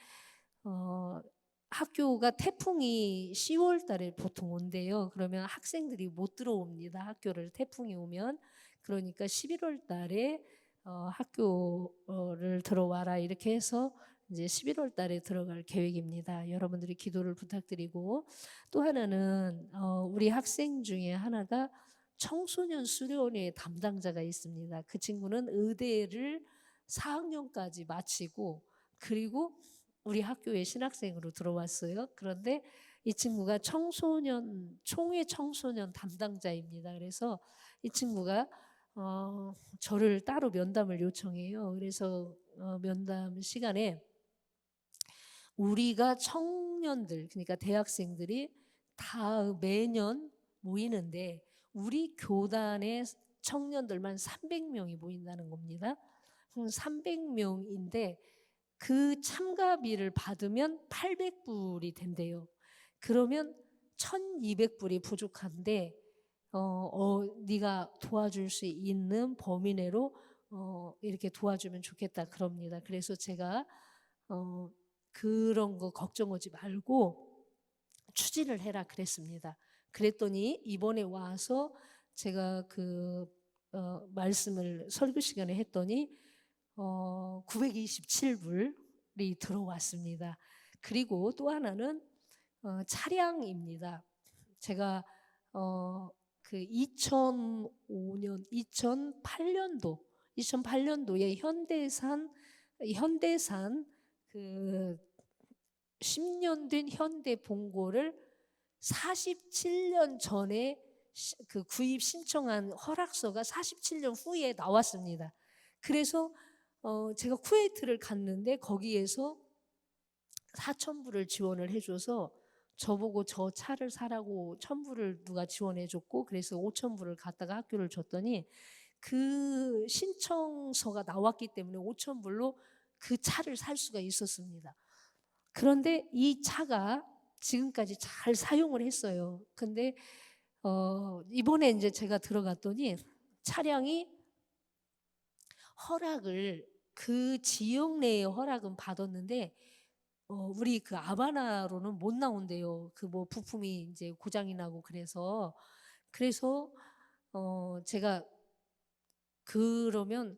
학교가 태풍이 10월 달에 보통 온대요. 그러면 학생들이 못 들어옵니다. 학교를 태풍이 오면. 그러니까 11월 달에 학교를 들어와라 이렇게 해서 이제 11월 달에 들어갈 계획입니다. 여러분들이 기도를 부탁드리고 또 하나는 우리 학생 중에 하나가 청소년 수련회 담당자가 있습니다. 그 친구는 의대를 4학년까지 마치고 그리고 우리 학교에 신학생으로 들어왔어요. 그런데 이 친구가 총회 청소년 담당자입니다. 그래서 이 친구가 저를 따로 면담을 요청해요. 그래서 면담 시간에 우리가 청년들 그러니까 대학생들이 다 매년 모이는데 우리 교단의 청년들만 300명이 모인다는 겁니다. 300명인데 그 참가비를 받으면 800불이 된대요. 그러면 1200불이 부족한데 네가 도와줄 수 있는 범위 내로 이렇게 도와주면 좋겠다 그럽니다. 그래서 제가 그런 거 걱정하지 말고 추진을 해라 그랬습니다. 그랬더니 이번에 와서 제가 그 말씀을 설교 시간에 했더니 927불이 들어왔습니다. 그리고 또 하나는 차량입니다. 제가 그 2008년도에 현대산 그 10년 된 현대 봉고를 47년 전에 그 구입 신청한 허락서가 47년 후에 나왔습니다. 그래서 제가 쿠웨이트를 갔는데 거기에서 4,000불을 지원을 해줘서 저보고 저 차를 사라고 1,000불을 누가 지원해 줬고 그래서 5,000불을 갖다가 학교를 줬더니 그 신청서가 나왔기 때문에 5,000불로 그 차를 살 수가 있었습니다. 그런데 이 차가 지금까지 잘 사용을 했어요. 근데 이번에 이제 제가 들어갔더니 차량이 허락을 그 지역 내에 허락은 받았는데 우리 그 아바나로는 못 나온대요. 그 뭐 부품이 이제 고장이 나고 그래서 제가 그러면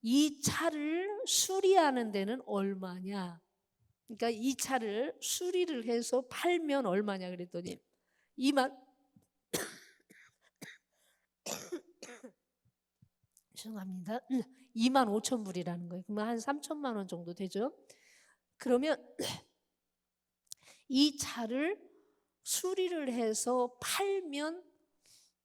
이 차를 수리하는 데는 얼마냐? 그러니까 이 차를 수리를 해서 팔면 얼마냐 그랬더니 2만 죄송합니다. 2만 5천 불이라는 거예요. 그러면 한 3천만 원 정도 되죠. 그러면 이 차를 수리를 해서 팔면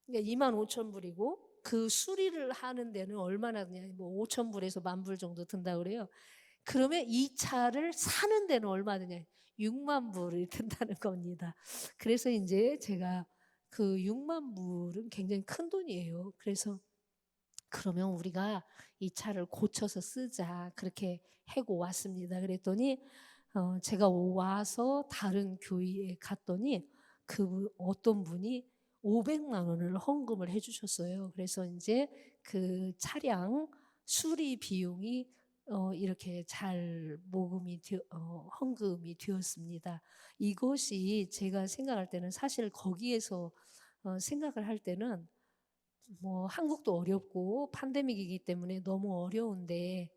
그러니까 2만 5천 불이고 그 수리를 하는 데는 얼마나 드냐? 뭐 5천 불에서 1만 불 정도 든다 그래요. 그러면 이 차를 사는 데는 얼마 드냐? 6만 불이 든다는 겁니다. 그래서 이제 제가 그 6만 불은 굉장히 큰 돈이에요. 그래서 그러면 우리가 이 차를 고쳐서 쓰자 그렇게 해고 왔습니다. 그랬더니 제가 와서 다른 교회에 갔더니 그 어떤 분이 500만 원을 헌금을 해주셨어요. 그래서 이제 그 차량 수리 비용이 이렇게 잘 헌금이 되었습니다. 이것이 제가 생각할 때는 사실 거기에서 생각을 할 때는 뭐 한국도 어렵고 팬데믹이기 때문에 너무 어려운데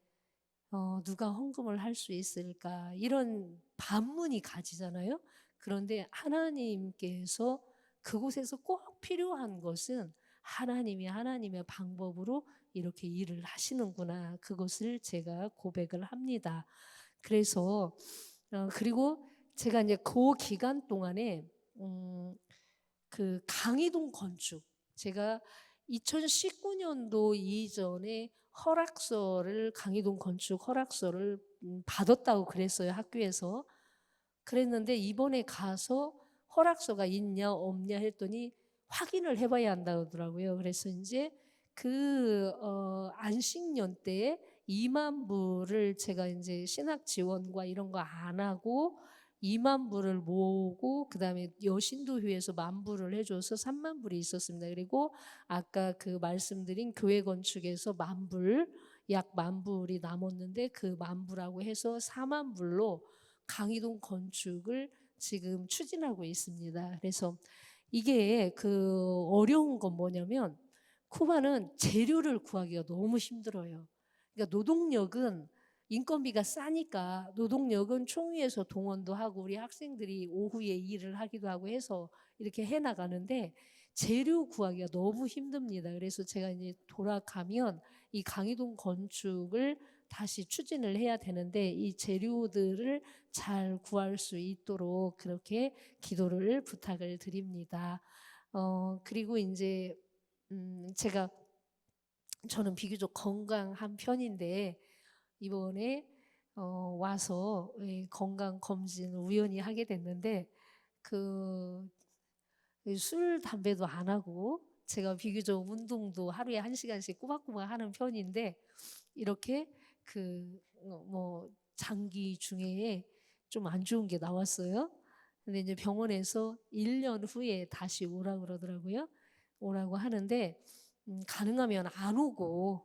누가 헌금을 할 수 있을까 이런 반문이 가지잖아요. 그런데 하나님께서 그곳에서 꼭 필요한 것은 하나님이 하나님의 방법으로 이렇게 일을 하시는구나. 그것을 제가 고백을 합니다. 그래서 그리고 제가 이제 그 기간 동안에 그 강의동 건축 제가 2019년도 이전에 강의동 건축 허락서를 받았다고 그랬어요, 학교에서. 그랬는데 이번에 가서 허락서가 있냐 없냐 했더니 확인을 해봐야 한다고 하더라고요. 그래서 이제 그 안식년 때 2만 불을 제가 이제 신학 지원과 이런 거 안 하고 2만 불을 모으고 그다음에 여신도회에서 1만 불을 해줘서 3만 불이 있었습니다. 그리고 아까 그 말씀드린 교회 건축에서 1만 불, 약 1만 불이 남았는데 그 1만 불하고 해서 4만 불로 강의동 건축을 지금 추진하고 있습니다. 그래서 이게 그 어려운 건 뭐냐면 쿠바는 재료를 구하기가 너무 힘들어요. 그러니까 노동력은 인건비가 싸니까 노동력은 총회에서 동원도 하고 우리 학생들이 오후에 일을 하기도 하고 해서 이렇게 해나가는데 재료 구하기가 너무 힘듭니다. 그래서 제가 이제 돌아가면 이 강의동 건축을 다시 추진을 해야 되는데 이 재료들을 잘 구할 수 있도록 그렇게 기도를 부탁을 드립니다. 그리고 이제 저는 비교적 건강한 편인데 이번에 와서 건강 검진을 우연히 하게 됐는데 그 술, 담배도 안 하고 제가 비교적 운동도 하루에 1시간씩 꼬박꼬박 하는 편인데 이렇게 뭐 장기 중에 좀 안 좋은 게 나왔어요. 근데 이제 병원에서 1년 후에 다시 오라고 그러더라고요. 오라고 하는데 가능하면 안 오고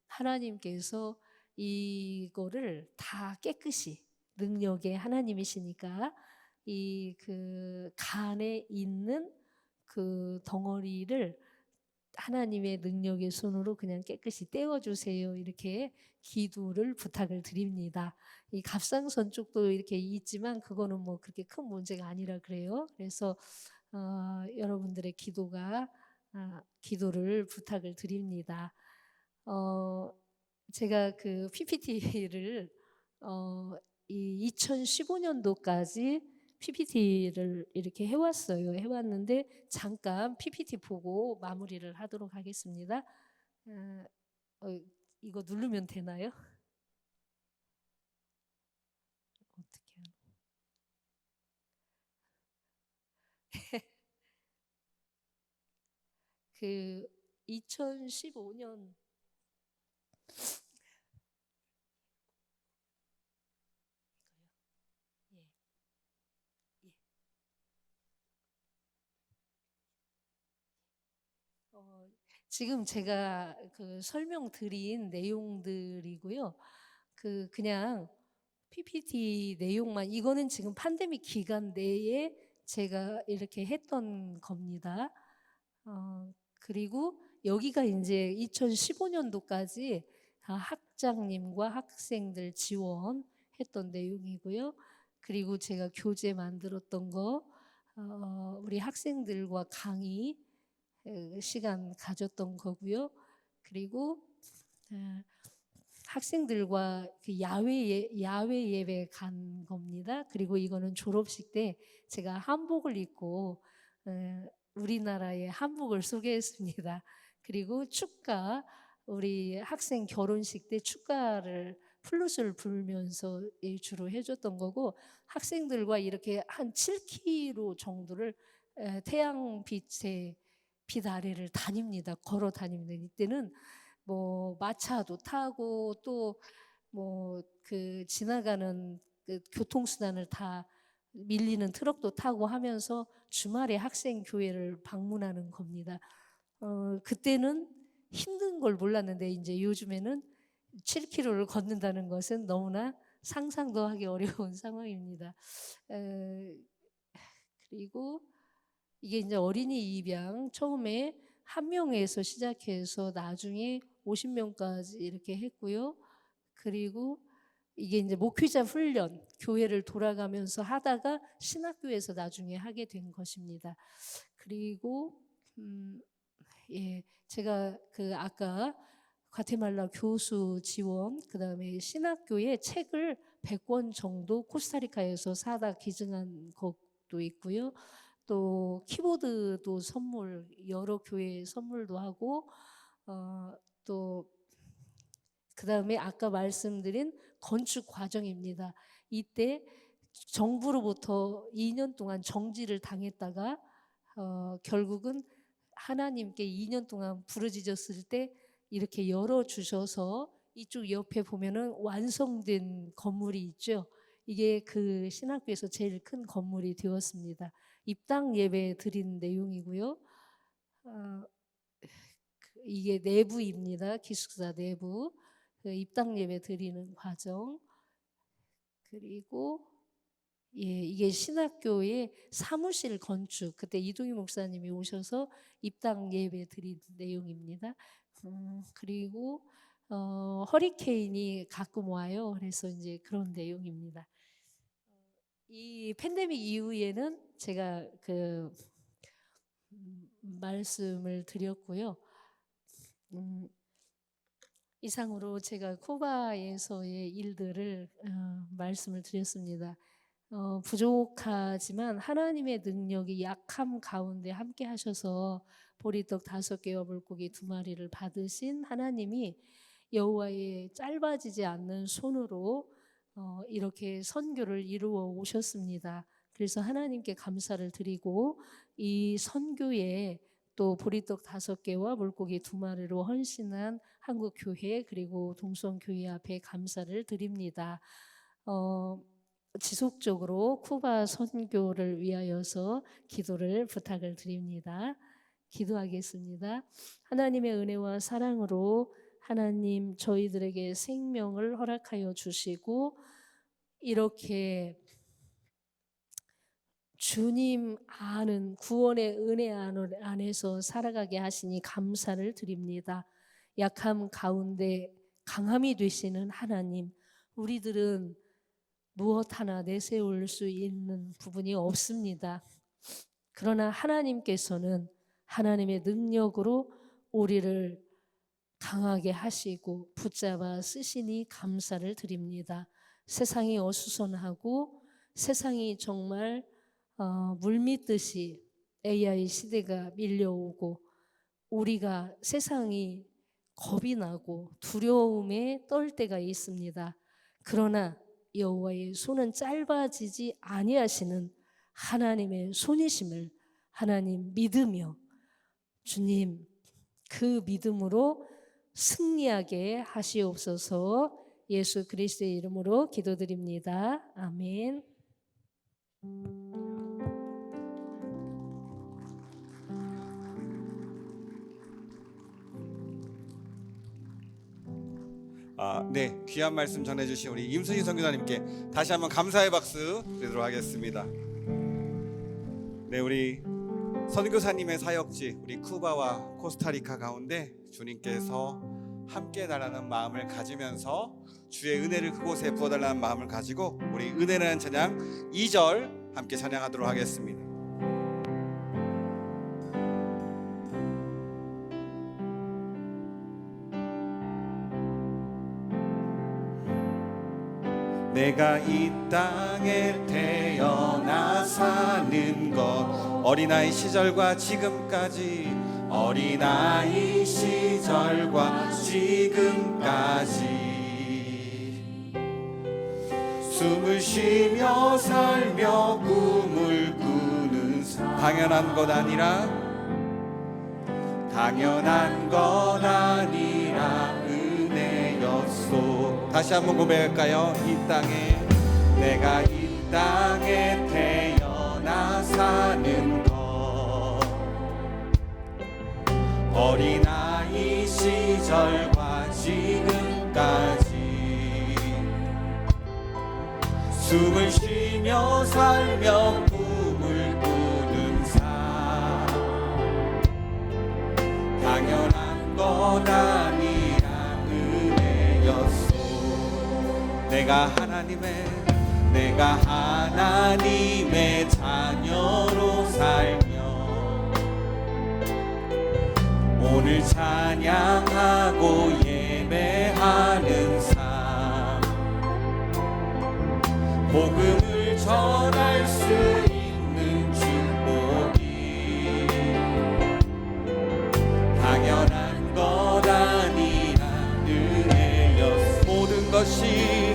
하나님께서 이거를 다 깨끗이 능력의 하나님이시니까 이 그 간에 있는 그 덩어리를 하나님의 능력의 손으로 그냥 깨끗이 떼어주세요. 이렇게 기도를 부탁을 드립니다. 이 갑상선 쪽도 이렇게 있지만 그거는 뭐 그렇게 큰 문제가 아니라 그래요. 그래서 여러분들의 기도를 부탁을 드립니다. 제가 그 PPT를 이 2015년도까지 PPT를 이렇게 해왔는데 잠깐 PPT 보고 마무리를 하도록 하겠습니다. 이거 누르면 되나요? 어떻게? 그 2015년 지금 제가 그 설명드린 내용들이고요. 그냥 PPT 내용만 이거는 지금 팬데믹 기간 내에 제가 이렇게 했던 겁니다. 그리고 여기가 이제 2015년도까지 학장님과 학생들 지원했던 내용이고요. 그리고 제가 교재 만들었던 거, 우리 학생들과 강의 시간 가졌던 거고요. 그리고 학생들과 그 야외 예배 간 겁니다. 그리고 이거는 졸업식 때 제가 한복을 입고 우리나라의 한복을 소개했습니다. 그리고 축가, 우리 학생 결혼식 때 축가를 플룻을 불면서 주로 해줬던 거고, 학생들과 이렇게 한 7km 정도를 태양빛에 빛 아래를 다닙니다. 걸어 다닙니다. 이때는 뭐 마차도 타고 또 뭐 그 지나가는 그 교통수단을 다 밀리는 트럭도 타고 하면서 주말에 학생 교회를 방문하는 겁니다. 그때는 힘든 걸 몰랐는데 이제 요즘에는 7km를 걷는다는 것은 너무나 상상도 하기 어려운 상황입니다. 그리고 이게 이제 어린이 입양 처음에 한 명에서 시작해서 나중에 50명까지 이렇게 했고요. 그리고 이게 이제 목회자 훈련, 교회를 돌아가면서 하다가 신학교에서 나중에 하게 된 것입니다. 그리고 제가 그 아까 과테말라 교수 지원, 그다음에 신학교에 책을 100권 정도 코스타리카에서 사다 기증한 것도 있고요. 또 키보드도 선물, 여러 교회 선물도 하고, 또 그다음에 아까 말씀드린 건축 과정입니다. 이때 정부로부터 2년 동안 정지를 당했다가 결국은 하나님께 2년 동안 부르짖었을 때 이렇게 열어주셔서 이쪽 옆에 보면은 완성된 건물이 있죠. 이게 그 신학교에서 제일 큰 건물이 되었습니다. 입당 예배 드린 내용이고요. 이게 내부입니다. 기숙사 내부. 그 입당 예배 드리는 과정. 그리고 이게 신학교의 사무실 건축. 그때 이동희 목사님이 오셔서 입당 예배 드린 내용입니다. 그리고 허리케인이 가끔 와요. 그래서 이제 그런 내용입니다. 이 팬데믹 이후에는 제가 그 말씀을 드렸고요. 이상으로 제가 쿠바에서의 일들을 말씀을 드렸습니다. 부족하지만 하나님의 능력이 약함 가운데 함께 하셔서 보리떡 5개와 물고기 2마리를 받으신 하나님이 여호와의 짧아지지 않는 손으로 이렇게 선교를 이루어 오셨습니다. 그래서 하나님께 감사를 드리고 이 선교에 또 보리떡 5개와 물고기 2마리로 헌신한 한국교회 그리고 동성교회 앞에 감사를 드립니다. 지속적으로 쿠바 선교를 위하여서 기도를 부탁을 드립니다. 기도하겠습니다. 하나님의 은혜와 사랑으로 하나님 저희들에게 생명을 허락하여 주시고 이렇게 주님 아는 구원의 은혜 안에서 살아가게 하시니 감사를 드립니다. 약함 가운데 강함이 되시는 하나님, 우리들은 무엇 하나 내세울 수 있는 부분이 없습니다. 그러나 하나님께서는 하나님의 능력으로 우리를 강하게 하시고 붙잡아 쓰시니 감사를 드립니다. 세상이 어수선하고 세상이 정말 물밀듯이 AI 시대가 밀려오고 우리가 세상이 겁이 나고 두려움에 떨 때가 있습니다. 그러나 여호와의 손은 짧아지지 아니하시는 하나님의 손이심을 하나님 믿으며 주님 그 믿음으로 승리하게 하시옵소서. 예수 그리스도의 이름으로 기도드립니다. 아멘. 네, 귀한 말씀 전해주신 우리 임순희 선교사님께 다시 한번 감사의 박수 드리도록 하겠습니다. 네, 우리 선교사님의 사역지 우리 쿠바와 코스타리카 가운데 주님께서 함께 달라는 마음을 가지면서 주의 은혜를 그곳에 부어달라는 마음을 가지고 우리 은혜라는 찬양 2절 함께 찬양하도록 하겠습니다. 내가 이 땅에 태어나 사는 것 어린아이 시절과 지금까지 어린아이 시절과 지금까지 숨을 쉬며 살며 꿈을 꾸는 삶 당연한 것 아니라 은혜였소. 다시 한번 고백할까요? 이 땅에 내가 이 땅에 태어나 사는 것 어린아이 시절과 지금까지 숨을 쉬며 살며 꿈을 꾸는 삶 당연한 것 아니라 은혜였소. 내가 하나님의 자녀로 살며 오늘 찬양하고 예배하는 삶 복음을 전할 수 있는 축복이 당연한 것 아니라 은혜였어. 모든 것이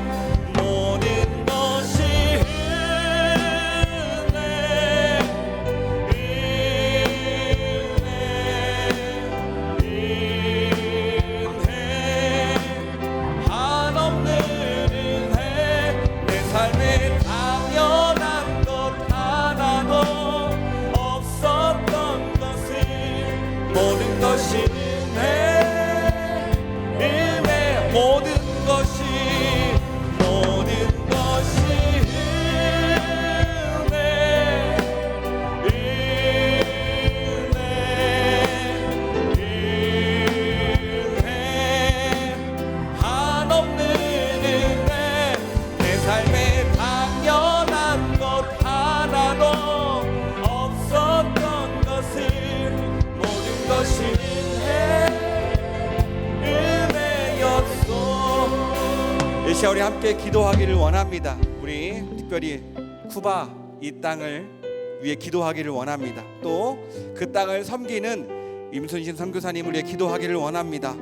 이 시간 우리 함께 기도하기를 원합니다. 우리 특별히 쿠바 이 땅을 위해 기도하기를 원합니다. 또 그 땅을 섬기는 임순신 선교사님을 위해 기도하기를 원합니다.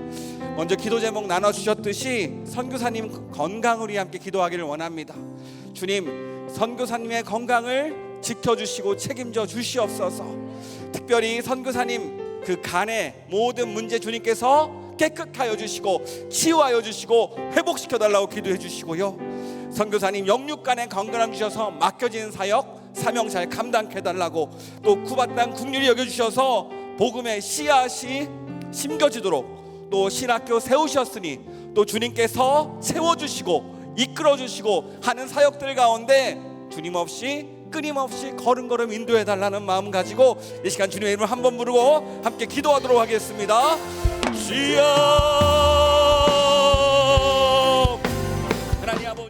먼저 기도 제목 나눠주셨듯이 선교사님 건강을 위해 함께 기도하기를 원합니다. 주님, 선교사님의 건강을 지켜주시고 책임져 주시옵소서. 특별히 선교사님 그 간의 모든 문제 주님께서 깨끗하여 주시고 치유하여 주시고 회복시켜 달라고 기도해 주시고요. 선교사님 영육간의 건강함 주셔서 맡겨진 사역 사명 잘 감당해 달라고, 또 쿠바 땅 국률이 여겨 주셔서 복음의 씨앗이 심겨지도록 또 신학교 세우셨으니 또 주님께서 세워주시고 이끌어주시고 하는 사역들 가운데 주님 없이 끊임없이 걸음걸음 인도해 달라는 마음 가지고 이 시간 주님의 이름을 한번 부르고 함께 기도하도록 하겠습니다. 주여